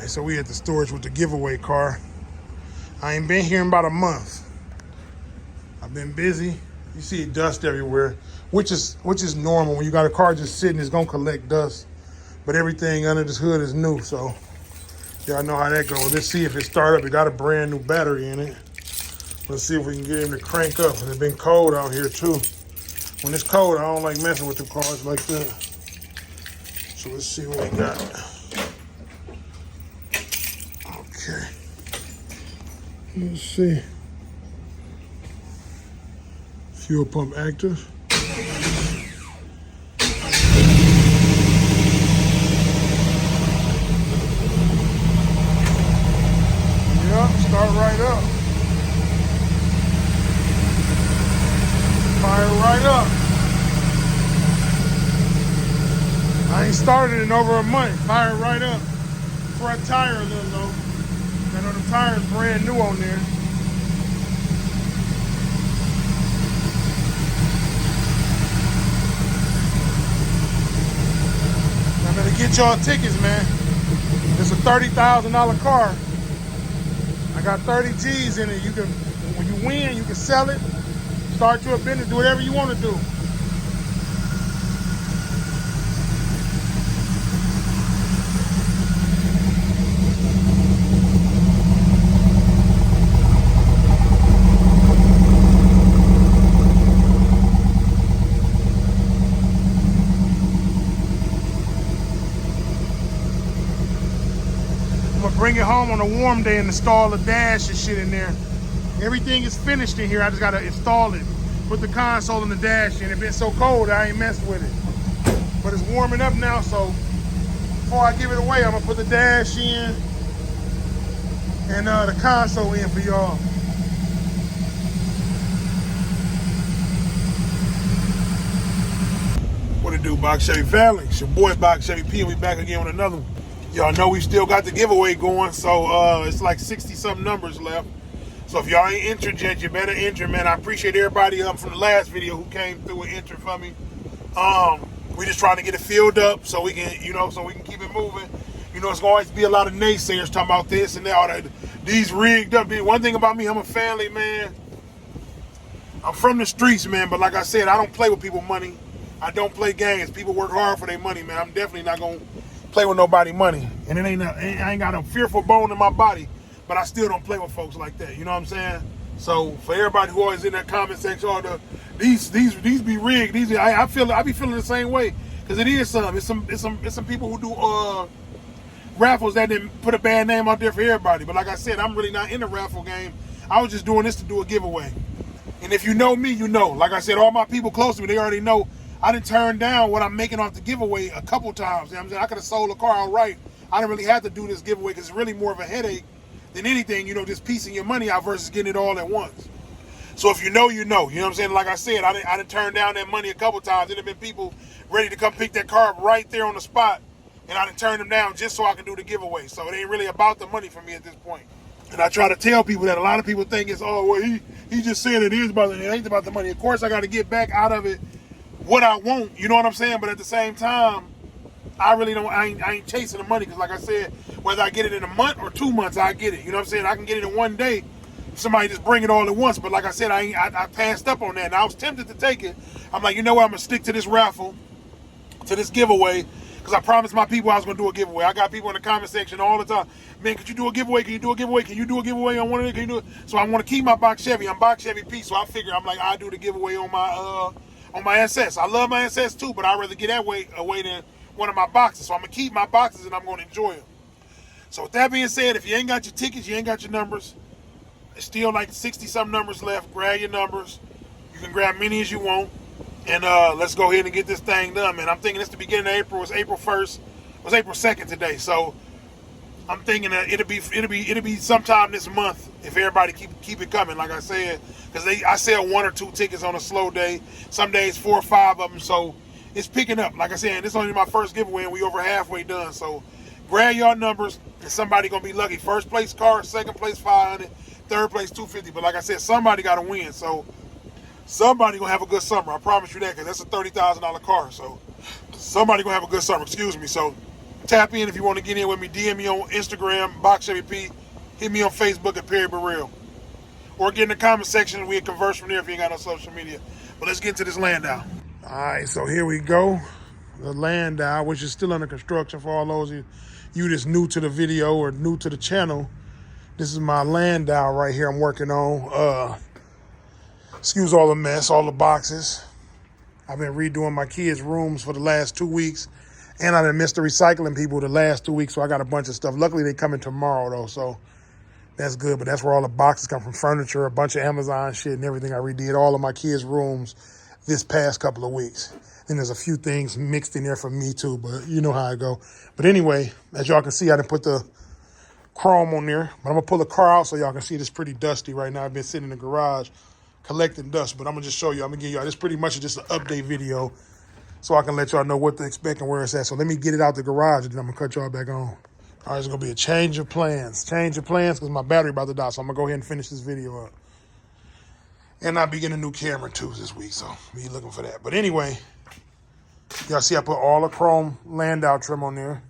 Alright, so we at the storage with the giveaway car. I ain't been here in about a month. I've been busy. You see dust everywhere, which is normal. When you got a car just sitting, it's gonna collect dust. But everything under this hood is new, so y'all know how that goes. Let's see if it start up. It got a brand new battery in it. Let's see if we can get him to crank up. It's been cold out here too. When it's cold, I don't like messing with the cars like that. So let's see what we got. Okay. Let's see. Fuel pump active. Yep, start right up. Fire right up. I ain't started in over a month. Fire right up. Front tire a little low. I know the tire's brand new on there. I better get y'all tickets, man. It's a $30,000 car. I got 30 G's in it. You can, when you win, you can sell it, start your business, do whatever you want to do. I'm gonna bring it home on a warm day and install the dash and shit in there. Everything is finished in here. I just gotta install it. Put the console and the dash in. It's been so cold, I ain't messed with it. But it's warming up now, so before I give it away, I'm gonna put the dash in and the console in for y'all. What it do, Box Chevy family? It's your boy Box Chevy P, and we back again with another one. Y'all know we still got the giveaway going, so it's like 60-something numbers left. So if y'all ain't entered yet, you better enter, man. I appreciate everybody from the last video who came through and entered for me. We just trying to get it filled up so we can, so we can keep it moving. It's gonna always be a lot of naysayers talking about this and that. These rigged up. One thing about me, I'm a family man. I'm from the streets, man. But like I said, I don't play with people's money. I don't play games. People work hard for their money, man. I'm definitely not gonna play with nobody money, and I ain't got a fearful bone in my body, but I still don't play with folks like that. You know what I'm saying? So for everybody who always in that comment section, these be rigged. I be feeling the same way because it is some. It's some people who do raffles that didn't put a bad name out there for everybody. But like I said, I'm really not in the raffle game. I was just doing this to do a giveaway. And if you know me, you know. Like I said, all my people close to me, they already know. I didn't turn down what I'm making off the giveaway a couple times. You know what I'm saying? I could have sold a car outright. I didn't really have to do this giveaway because it's really more of a headache than anything, just piecing your money out versus getting it all at once. So if you know, you know. You know what I'm saying? Like I said, I didn't turn down that money a couple times. There have been people ready to come pick that car up right there on the spot, and I didn't turn them down just so I can do the giveaway. So it ain't really about the money for me at this point. And I try to tell people that a lot of people think it's, he just said it is about it. It ain't about the money. Of course, I got to get back out of it what I want, you know what I'm saying? But at the same time, I really don't, I ain't chasing the money because like I said, whether I get it in a month or 2 months, I get it. You know what I'm saying? I can get it in one day if somebody just bring it all at once. But like I said, I passed up on that. And I was tempted to take it. I'm like, you know what? I'm going to stick to this raffle, to this giveaway, because I promised my people I was going to do a giveaway. I got people in the comment section all the time. Man, could you do a giveaway? Can you do a giveaway? Can you do a giveaway on one of them? Can you do it? So I want to keep my Box Chevy. I'm Box Chevy P. So I figure I'll do the giveaway on my SS. I love my SS too, but I'd rather get that away than one of my boxes. So I'm going to keep my boxes and I'm going to enjoy them. So with that being said, if you ain't got your tickets, you ain't got your numbers, there's still like 60-something numbers left. Grab your numbers. You can grab many as you want. And let's go ahead and get this thing done, man. I'm thinking it's the beginning of April. It's April 1st. It was April 2nd today. So I'm thinking that it'll be sometime this month if everybody keep it coming, like I said, because I sell 1 or 2 tickets on a slow day. Some days 4 or 5 of them, so it's picking up. Like I said, this is only my first giveaway, and we over halfway done. So grab your numbers, and somebody gonna be lucky. First place car, second place 500, third place 250. But like I said, somebody got to win. So somebody gonna have a good summer. I promise you that, because that's a $30,000 car. So somebody gonna have a good summer. Excuse me. So Tap in if you want to get in with me. DM me on Instagram, Box Chevy P. Hit me on Facebook at Perry Burrell. Or get in the comment section and we can converse from there if you ain't got no social media. But let's get into this Landau. All right, so here we go. The Landau, which is still under construction for all those of you that's new to the video or new to the channel. This is my Landau right here I'm working on. Excuse all the mess, all the boxes. I've been redoing my kids' rooms for the last 2 weeks. And I done missed the recycling people the last 2 weeks, so I got a bunch of stuff. Luckily, they coming tomorrow, though, so that's good. But that's where all the boxes come from, furniture, a bunch of Amazon shit and everything. I redid all of my kids' rooms this past couple of weeks. And there's a few things mixed in there for me, too, but you know how I go. But anyway, as y'all can see, I done put the chrome on there. But I'm going to pull the car out so y'all can see it's pretty dusty right now. I've been sitting in the garage collecting dust, but I'm going to just show you. I'm going to give y'all, this pretty much is just an update video so I can let y'all know what to expect and where it's at. So let me get it out the garage, and then I'm going to cut y'all back on. All right, it's going to be a change of plans. Change of plans because my battery about to die, so I'm going to go ahead and finish this video up. And I'll be getting a new camera, too, this week, so be looking for that. But anyway, y'all see I put all the chrome Landau trim on there,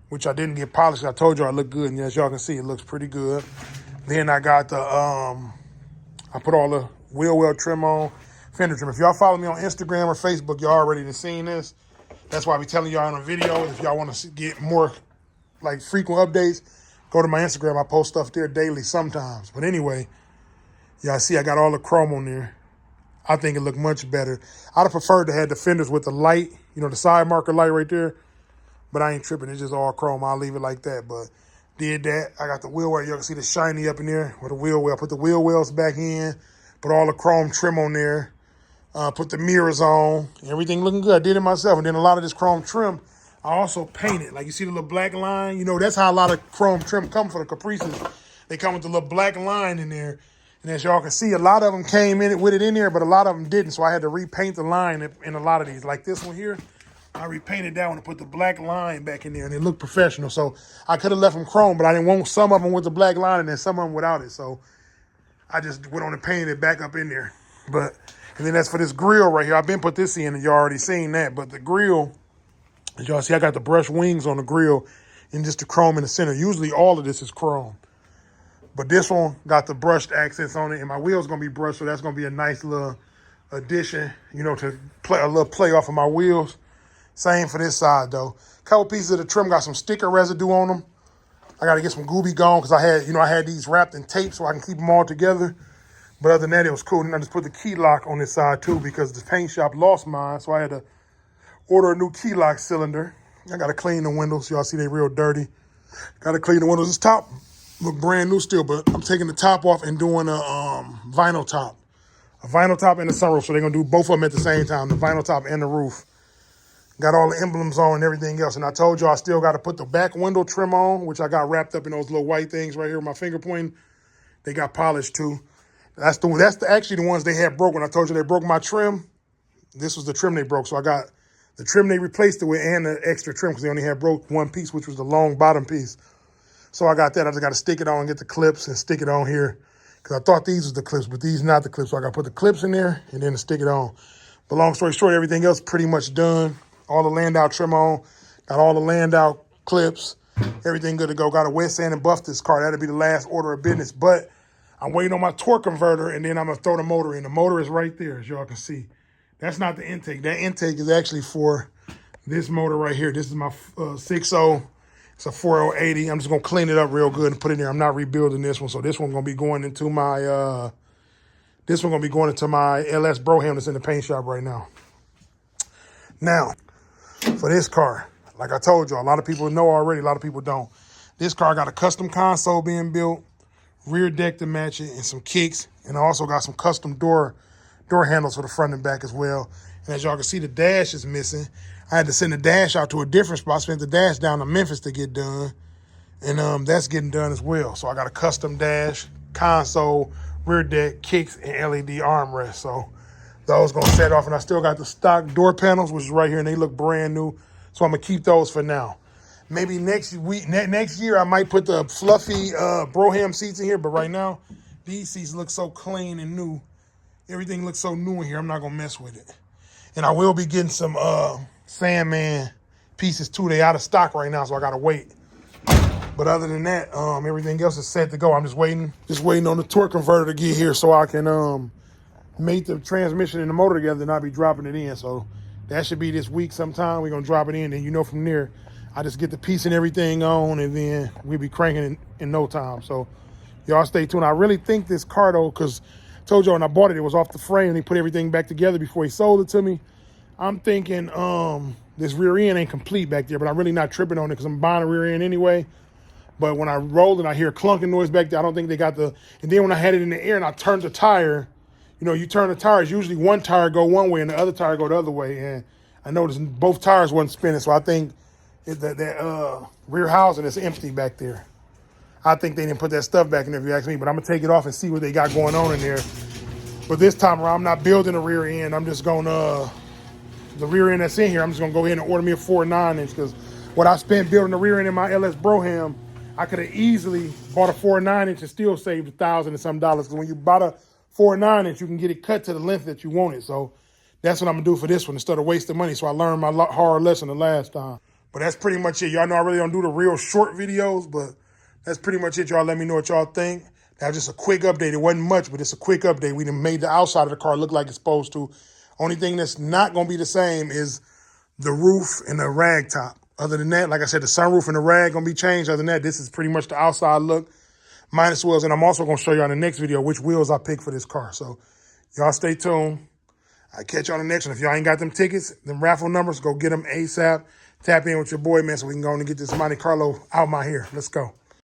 which I didn't get polished. I told y'all it looked good, and as y'all can see, it looks pretty good. Then I got the, I put all the wheel well trim on. Fender trim. If y'all follow me on Instagram or Facebook, y'all already seen this. That's why I be telling y'all in a video. If y'all want to get more like frequent updates, go to my Instagram. I post stuff there daily sometimes. But anyway, y'all see I got all the chrome on there. I think it looked much better. I'd have preferred to have the fenders with the light, you know, the side marker light right there. But I ain't tripping. It's just all chrome. I'll leave it like that. But did that. I got the wheel well. You can see the shiny up in there with the wheel well. Put the wheel wells back in. Put all the chrome trim on there. Put the mirrors on, everything looking good. I did it myself. And then a lot of this chrome trim, I also painted. Like you see the little black line? You know, that's how a lot of chrome trim come for the Caprices. They come with the little black line in there. And as y'all can see, a lot of them came in with it in there, but a lot of them didn't. So I had to repaint the line in a lot of these. Like this one here, I repainted that one and put the black line back in there, and it looked professional. So I could have left them chrome, but I didn't want some of them with the black line and then some of them without it. So I just went on and painted it back up in there. And then as for this grill right here, I've been put this in and you already seen that. But the grill, as y'all see, I got the brushed wings on the grill and just the chrome in the center. Usually all of this is chrome. But this one got the brushed accents on it, and my wheel's going to be brushed, so that's going to be a nice little addition, you know, to play a little play off of my wheels. Same for this side, though. Couple pieces of the trim got some sticker residue on them. I got to get some Gooby gone because I had these wrapped in tape so I can keep them all together. But other than that, it was cool. And I just put the key lock on this side, too, because the paint shop lost mine. So I had to order a new key lock cylinder. I got to clean the windows. Y'all see they real dirty. Got to clean the windows. This top look brand new still, but I'm taking the top off and doing a vinyl top. A vinyl top and a sunroof. So they're going to do both of them at the same time, the vinyl top and the roof. Got all the emblems on and everything else. And I told you I still got to put the back window trim on, which I got wrapped up in those little white things right here with my finger pointing. They got polished, too. That's actually the ones they had broke. When I told you they broke my trim, this was the trim they broke. So I got the trim they replaced it with and the extra trim because they only had broke one piece, which was the long bottom piece. So I got that. I just got to stick it on and get the clips and stick it on here because I thought these was the clips, but these not the clips. So I got to put the clips in there and then stick it on. But long story short, everything else pretty much done. All the Landau trim on. Got all the Landau clips. Everything good to go. Got to wet sand and buff this car. That'll be the last order of business. But I'm waiting on my torque converter, and then I'm going to throw the motor in. The motor is right there, as y'all can see. That's not the intake. That intake is actually for this motor right here. This is my 6.0. It's a 4L80. I'm just going to clean it up real good and put it in there. I'm not rebuilding this one, so this one's going to be going into my LS Broham that's in the paint shop right now. Now, for this car, like I told you, a lot of people know already, a lot of people don't. This car got a custom console being built, rear deck to match it, and some kicks. And I also got some custom door handles for the front and back as well. And as y'all can see, the dash is missing. I had to send the dash out to a different spot. I sent the dash down to Memphis to get done. And that's getting done as well. So I got a custom dash, console, rear deck, kicks, and LED armrest. So those going to set off. And I still got the stock door panels, which is right here, and they look brand new. So I'm going to keep those for now. Maybe next year, I might put the fluffy Broham seats in here. But right now, these seats look so clean and new. Everything looks so new in here. I'm not going to mess with it. And I will be getting some Sandman pieces too. They out of stock right now, so I gotta wait. But other than that, everything else is set to go. I'm just waiting on the torque converter to get here so I can mate the transmission and the motor together and I'll be dropping it in. So that should be this week sometime. We're gonna drop it in, and from there, I just get the piece and everything on, and then we'll be cranking in no time. So y'all stay tuned. I really think this car though, because I told y'all when I bought it, it was off the frame and he put everything back together before he sold it to me. I'm thinking this rear end ain't complete back there, but I'm really not tripping on it because I'm buying a rear end anyway. But when I roll it, I hear a clunking noise back there. I don't think they got the, and then when I had it in the air and I turned the tire, you turn the tires, usually one tire go one way and the other tire go the other way. And I noticed both tires wasn't spinning. So I think that rear housing is empty back there. I think they didn't put that stuff back in there if you ask me, but I'm gonna take it off and see what they got going on in there. But this time around, I'm not building a rear end. I'm just gonna, the rear end that's in here, I'm just gonna go ahead and order me a 4.9-inch because what I spent building the rear end in my LS Broham, I could have easily bought a 4.9-inch and still saved $1,000 and some dollars. Because when you bought a 4.9-inch, you can get it cut to the length that you want it. So that's what I'm gonna do for this one instead of wasting money. So I learned my hard lesson the last time. But that's pretty much it. Y'all know I really don't do the real short videos, but that's pretty much it. Y'all let me know what y'all think. That was just a quick update. It wasn't much, but it's a quick update. We done made the outside of the car look like it's supposed to. Only thing that's not gonna be the same is the roof and the rag top. Other than that, like I said, the sunroof and the rag gonna be changed. Other than that, this is pretty much the outside look, minus wheels. And I'm also gonna show you on the next video which wheels I picked for this car. So y'all stay tuned. I'll catch you on the next one. If y'all ain't got them tickets, them raffle numbers, go get them ASAP. Tap in with your boy, man, so we can go on and get this Monte Carlo out my hair. Let's go.